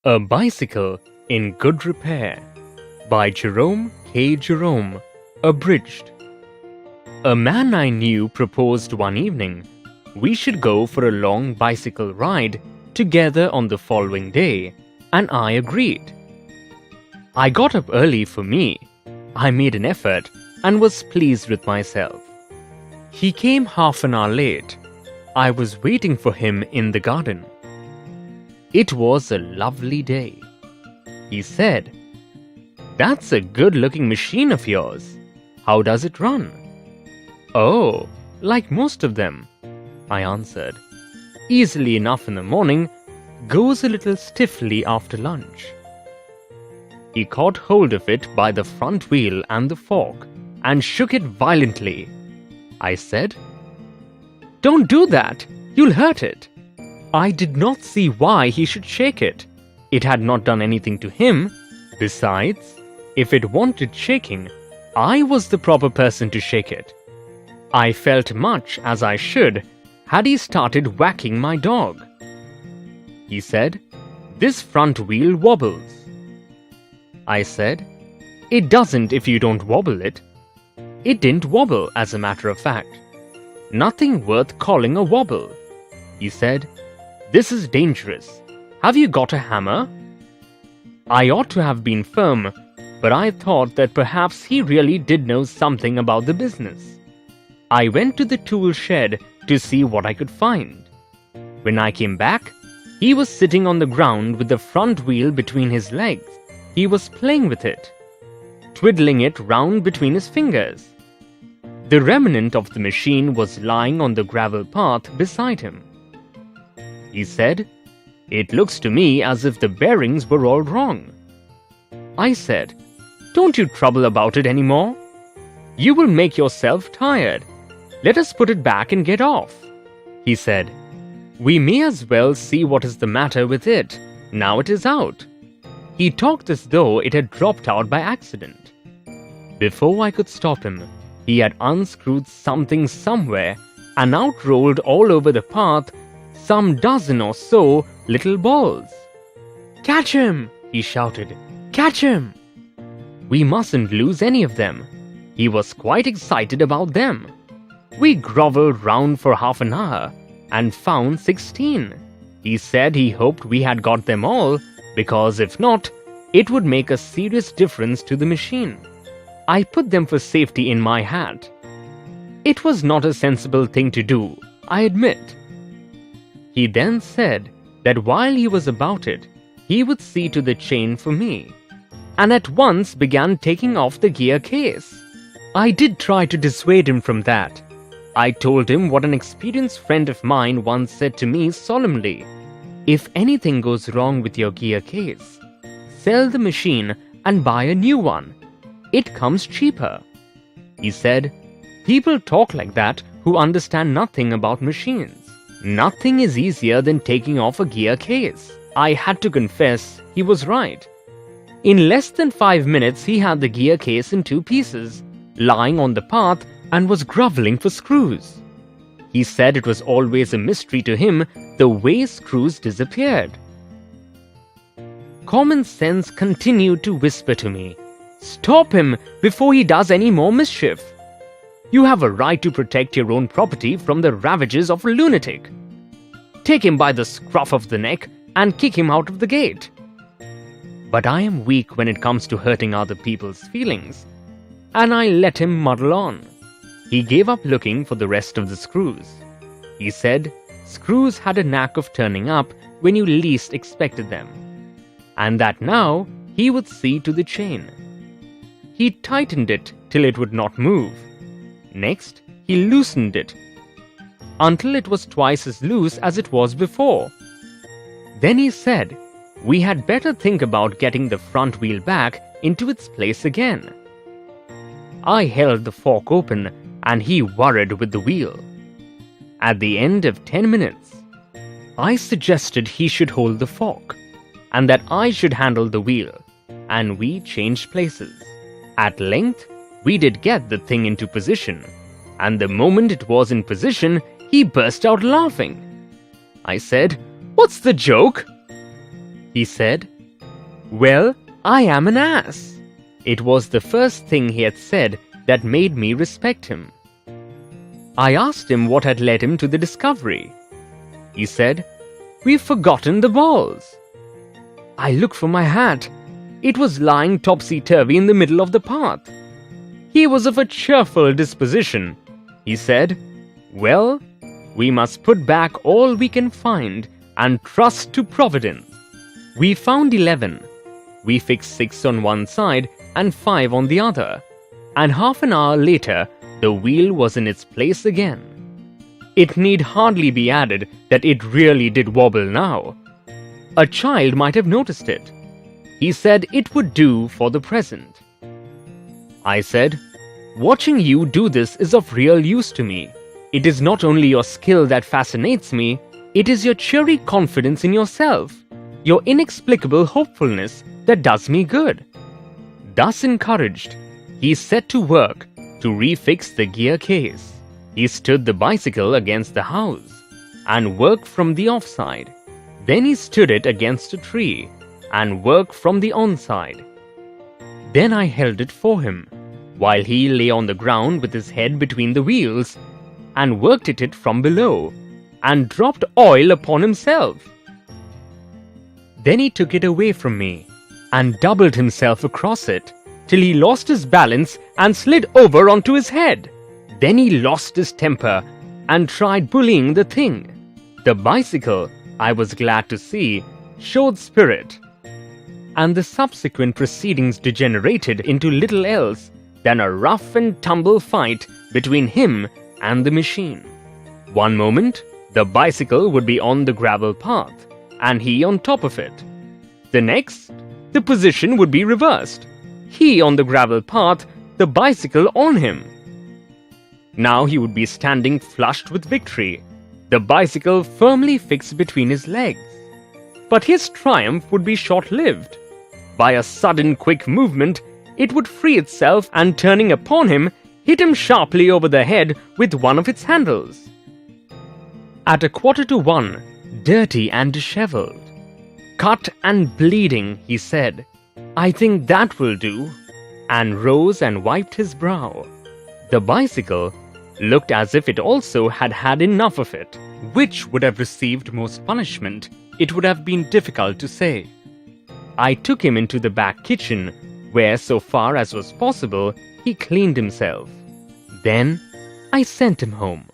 A Bicycle in Good Repair by Jerome K. Jerome, abridged. A man I knew proposed one evening we should go for a long bicycle ride together on the following day, and I agreed. I got up early for me. I made an effort and was pleased with myself. He came half an hour late. I was waiting for him in the garden. It was a lovely day. He said, "That's a good-looking machine of yours. How does it run?" "Oh, like most of them," I answered. "Easily enough in the morning, goes a little stiffly after lunch." He caught hold of it by the front wheel and the fork and shook it violently. I said, "Don't do that, you'll hurt it." I did not see why he should shake it. It had not done anything to him. Besides, if it wanted shaking, I was the proper person to shake it. I felt much as I should had he started whacking my dog. He said, "This front wheel wobbles." I said, "It doesn't if you don't wobble it." It didn't wobble, as a matter of fact. Nothing worth calling a wobble. He said, "This is dangerous. Have you got a hammer?" I ought to have been firm, but I thought that perhaps he really did know something about the business. I went to the tool shed to see what I could find. When I came back, he was sitting on the ground with the front wheel between his legs. He was playing with it, twiddling it round between his fingers. The remnant of the machine was lying on the gravel path beside him. He said, "It looks to me as if the bearings were all wrong." I said, "Don't you trouble about it anymore. You will make yourself tired. Let us put it back and get off." He said, "We may as well see what is the matter with it. Now it is out." He talked as though it had dropped out by accident. Before I could stop him, he had unscrewed something somewhere, and out rolled all over the path some dozen or so little balls. "Catch him!" he shouted. "Catch him!" We mustn't lose any of them. He was quite excited about them. We grovelled round for half an hour and found 16. He said he hoped we had got them all, because if not, it would make a serious difference to the machine. I put them for safety in my hat. It was not a sensible thing to do, I admit. He then said that while he was about it, he would see to the chain for me, and at once began taking off the gear case. I did try to dissuade him from that. I told him what an experienced friend of mine once said to me solemnly: "If anything goes wrong with your gear case, sell the machine and buy a new one. It comes cheaper." He said, "People talk like that who understand nothing about machines. Nothing is easier than taking off a gear case." I had to confess he was right. In less than 5 minutes he had the gear case in 2 pieces, lying on the path, and was grovelling for screws. He said it was always a mystery to him the way screws disappeared. Common sense continued to whisper to me, "Stop him before he does any more mischief. You have a right to protect your own property from the ravages of a lunatic. Take him by the scruff of the neck and kick him out of the gate." But I am weak when it comes to hurting other people's feelings, and I let him muddle on. He gave up looking for the rest of the screws. He said screws had a knack of turning up when you least expected them, and that now he would see to the chain. He tightened it till it would not move. Next, he loosened it until it was twice as loose as it was before. Then he said we had better think about getting the front wheel back into its place again. I held the fork open and he worried with the wheel. At the end of 10 minutes, I suggested he should hold the fork and that I should handle the wheel, and we changed places. At length, we did get the thing into position, and the moment it was in position, he burst out laughing. I said, "What's the joke?" He said, "Well, I am an ass." It was the first thing he had said that made me respect him. I asked him what had led him to the discovery. He said, "We've forgotten the balls." I looked for my hat. It was lying topsy-turvy in the middle of the path. He was of a cheerful disposition. He said, "Well, we must put back all we can find and trust to Providence." We found 11. We fixed 6 on one side and 5 on the other, and half an hour later, the wheel was in its place again. It need hardly be added that it really did wobble now. A child might have noticed it. He said it would do for the present. I said, "Watching you do this is of real use to me. It is not only your skill that fascinates me, it is your cheery confidence in yourself, your inexplicable hopefulness that does me good." Thus encouraged, he set to work to refix the gear case. He stood the bicycle against the house and worked from the offside. Then he stood it against a tree and worked from the onside. Then I held it for him, while he lay on the ground with his head between the wheels, and worked at it from below, and dropped oil upon himself. Then he took it away from me, and doubled himself across it, till he lost his balance and slid over onto his head. Then he lost his temper, and tried bullying the thing. The bicycle, I was glad to see, showed spirit, and the subsequent proceedings degenerated into little else than a rough and tumble fight between him and the machine. One moment, the bicycle would be on the gravel path, and he on top of it. The next, the position would be reversed. He on the gravel path, the bicycle on him. Now he would be standing flushed with victory, the bicycle firmly fixed between his legs. But his triumph would be short-lived. By a sudden quick movement, it would free itself and, turning upon him, hit him sharply over the head with one of its handles. At 1:45, dirty and disheveled, cut and bleeding, he said, "I think that will do," and rose and wiped his brow. The bicycle looked as if it also had had enough of it. Which would have received most punishment, it would have been difficult to say. I took him into the back kitchen, where, so far as was possible, he cleaned himself. Then I sent him home.